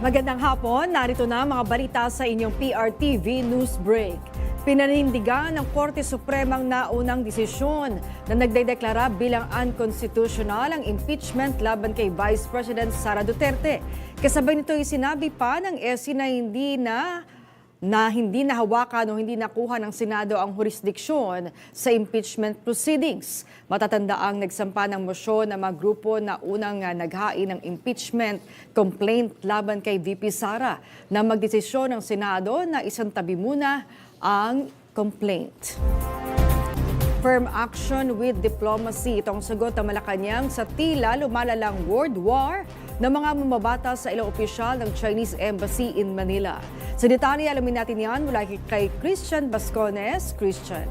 Magandang hapon, narito na mga balita sa inyong PRTV News Break. Pinanindigan ng Korte Supremang naunang desisyon na nagdedeklara bilang unconstitutional ang impeachment laban kay Vice President Sara Duterte. Kasabay nito sinabi pa ng SC na hindi nahawakan o hindi nakuha ng Senado ang jurisdiksyon sa impeachment proceedings. Matatandaang nagsampa ng mosyon ng mga grupo na unang naghain ng impeachment complaint laban kay VP Sara na magdesisyon ng Senado na isantabi muna ang complaint. Firm action with diplomacy. Itong sagot ng Malacanang sa tila lumalalang world war ng mga mamabata sa ilang opisyal ng Chinese Embassy in Manila. Sa detalye, alamin natin yan mula kay Christian Bascones. Christian.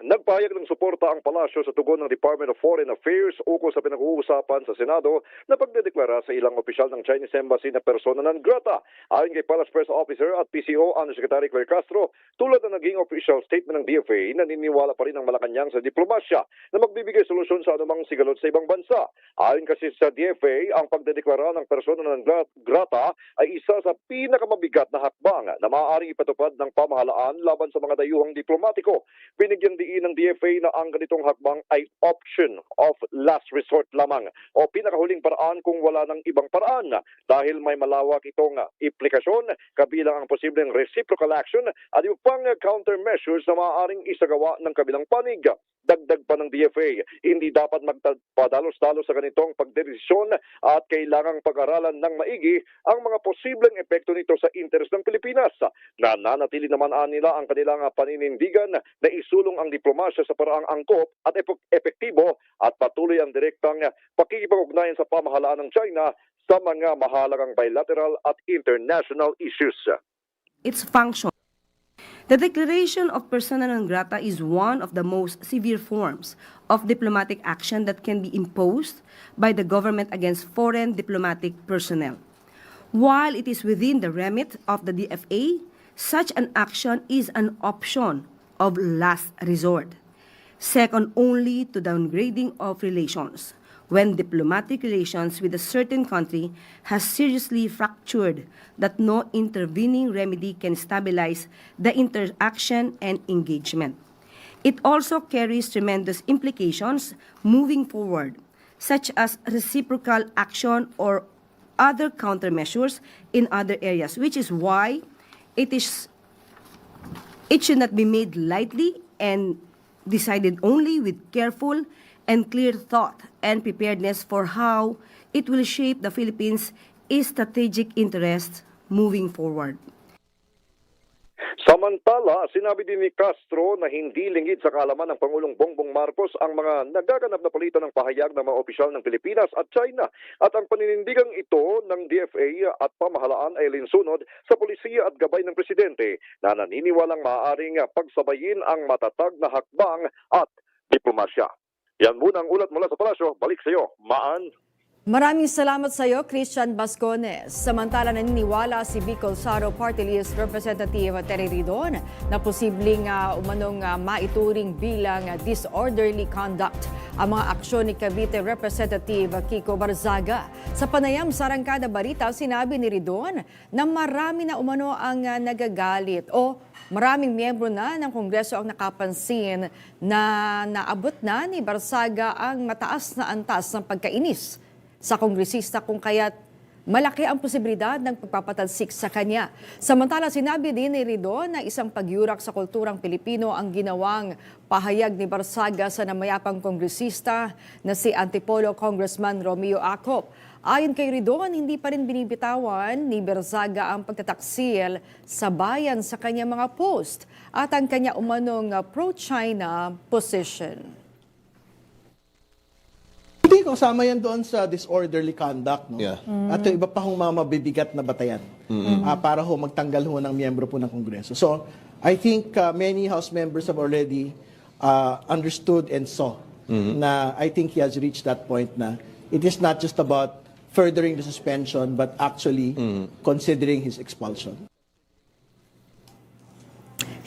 Nagpahayag ng suporta ang palasyo sa tugon ng Department of Foreign Affairs ukol sa pinag-uusapan sa Senado na pagdedeklara sa ilang opisyal ng Chinese Embassy na persona non grata. Ayon kay Palace Press Officer at PCO Undersecretary Claire Castro, tulad ng naging official statement ng DFA, naniniwala pa rin ang Malacanang sa diplomasya na magbibigay solusyon sa anumang sigalot sa ibang bansa. Ayon kasi sa DFA, ang pagdedeklara ng persona non grata ay isa sa pinakamabigat na hakbang na maaaring ipatupad ng pamahalaan laban sa mga dayuhang diplomatiko. Binigyan diin ng DFA na ang ganitong hakbang ay option of last resort lamang o pinakahuling paraan kung wala ng ibang paraan dahil may malawak itong implikasyon kabilang ang posibleng reciprocal action at yung pang countermeasures na maaaring isagawa ng kabilang panig. Dagdag pa ng DFA, hindi dapat magpadalos-dalos sa ganitong pagdesisyon at kailangang pag-aralan ng maigi ang mga posibleng epekto nito sa interes ng Pilipinas. Nananatili naman nila ang kanilang paninindigan na isulong ang diplomasya sa paraang angkop at epektibo at patuloy ang direktang pakikipag-ugnayan sa pamahalaan ng China sa mga mahalagang bilateral at international issues. Its function. The declaration of persona non grata is one of the most severe forms of diplomatic action that can be imposed by the government against foreign diplomatic personnel. While it is within the remit of the DFA, such an action is an option of last resort, second only to downgrading of relations, when diplomatic relations with a certain country has seriously fractured that no intervening remedy can stabilize the interaction and engagement. It also carries tremendous implications moving forward, such as reciprocal action or other countermeasures in other areas, which is why it should not be made lightly and decided only with careful and clear thought and preparedness for how it will shape the Philippines' strategic interests moving forward. Samantala, sinabi din ni Castro na hindi lingid sa kaalaman ng Pangulong Bongbong Marcos ang mga nagaganap na palitan ng pahayag ng mga opisyal ng Pilipinas at China at ang paninindigang ito ng DFA at pamahalaan ay linsunod sa polisiya at gabay ng Presidente na naniniwalang maaaring pagsabayin ang matatag na hakbang at diplomasya. Yan muna ang ulat mula sa palasyo. Balik sa iyo, Maan. Maraming salamat sa iyo, Christian Bascones. Samantala, naniniwala si Bicol Saro Party List Representative Terry Ridon na posibleng maituring bilang disorderly conduct ang mga aksyon ni Cavite Representative Kiko Barzaga. Sa panayam sa Arangkada Balita, sinabi ni Ridon na marami na umano ang nagagalit o maraming miyembro na ng Kongreso ang nakapansin na naabot na ni Barzaga ang mataas na antas ng pagkainis sa kongresista kung kaya't malaki ang posibilidad ng pagpapatalsik sa kanya. Samantala, sinabi din ni Ridon na isang pagyurak sa kulturang Pilipino ang ginawang pahayag ni Barzaga sa namayapang kongresista na si Antipolo Congressman Romeo Acop. Ayon kay Ridon, hindi pa rin binibitawan ni Barzaga ang pagtataksil sa bayan sa kanyang mga post at ang kanya umanong pro-China position. Hindi, kasama yan doon sa disorderly conduct. No? Yeah. At yung iba pa hong mga mabibigat na batayan para ho magtanggal ho ng miyembro po ng Kongreso. So, I think many House members have already understood and saw na I think he has reached that point na it is not just about furthering the suspension but actually considering his expulsion.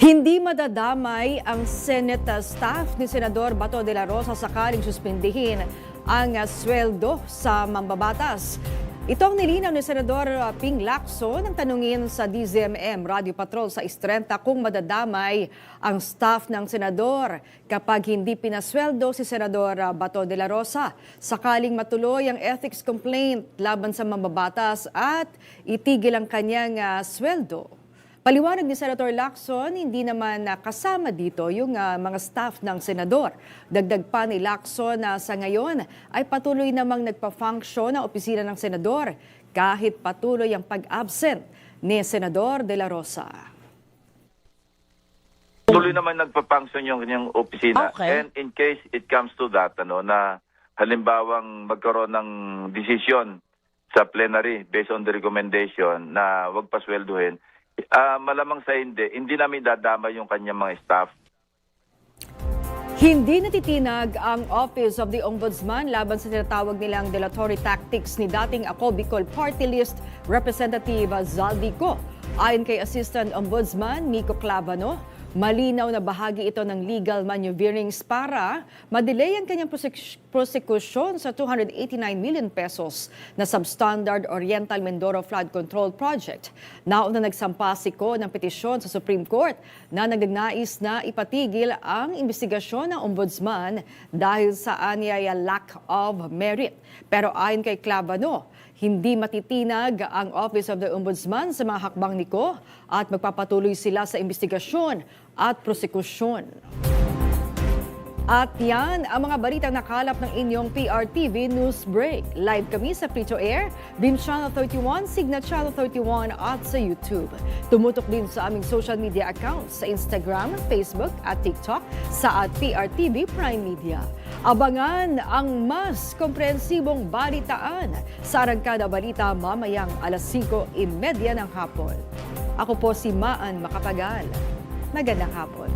Hindi madadamay ang Senate staff ni Senador Bato de la Rosa sakaling suspindihin ang sweldo sa mambabatas. Ito ang nilinaw ni Senador Ping Lacson nang tanungin sa DZMM Radio Patrol sa Istrenta kung madadamay ang staff ng senador kapag hindi pinasweldo si Senador Bato de la Rosa. Sakaling matuloy ang ethics complaint laban sa mambabatas at itigil ang kanyang sweldo. Paliwanag ni Senator Lacson, hindi naman kasama dito yung mga staff ng senador. Dagdag pa ni Lacson na sa ngayon ay patuloy namang nagpa-function ang opisina ng senador kahit patuloy ang pag-absent ni Senador de la Rosa. Tuloy naman nagpa-function yung kanyang opisina. Okay. And in case it comes to that, na halimbawang magkaroon ng desisyon sa plenary based on the recommendation na wag paswelduhin, malamang sa hindi namin dadama yung kanyang mga staff. Hindi natitinag ang Office of the Ombudsman laban sa tinatawag nilang dilatory tactics ni dating Ako Bicol Party List Representative Zaldico. Ayon kay Assistant Ombudsman Nico Clavano, malinaw na bahagi ito ng legal maneuverings para madelay ang kanyang prosekusyon sa 289 million pesos na substandard Oriental Mindoro Flood Control Project. Nauna nagsampa si Ko ng petisyon sa Supreme Court na nagnanais na ipatigil ang investigasyon ng Ombudsman dahil sa anyaya lack of merit. Pero ayon kay Clavano, hindi matitinag ang Office of the Ombudsman sa mga hakbang ni Ko at magpapatuloy sila sa investigasyon at prosekusyon. At yan ang mga balitang nakalap ng inyong PRTV News Break. Live kami sa Free to Air, Beam Channel 31, Signa Channel 31 at sa YouTube. Tumutok din sa aming social media accounts sa Instagram, Facebook at TikTok sa @PRTV Prime Media. Abangan ang mas komprehensibong balitaan sa Arangkada Balita mamayang alas 5:30 ng hapon. Ako po si Maan Macapagal. Magandang hapon.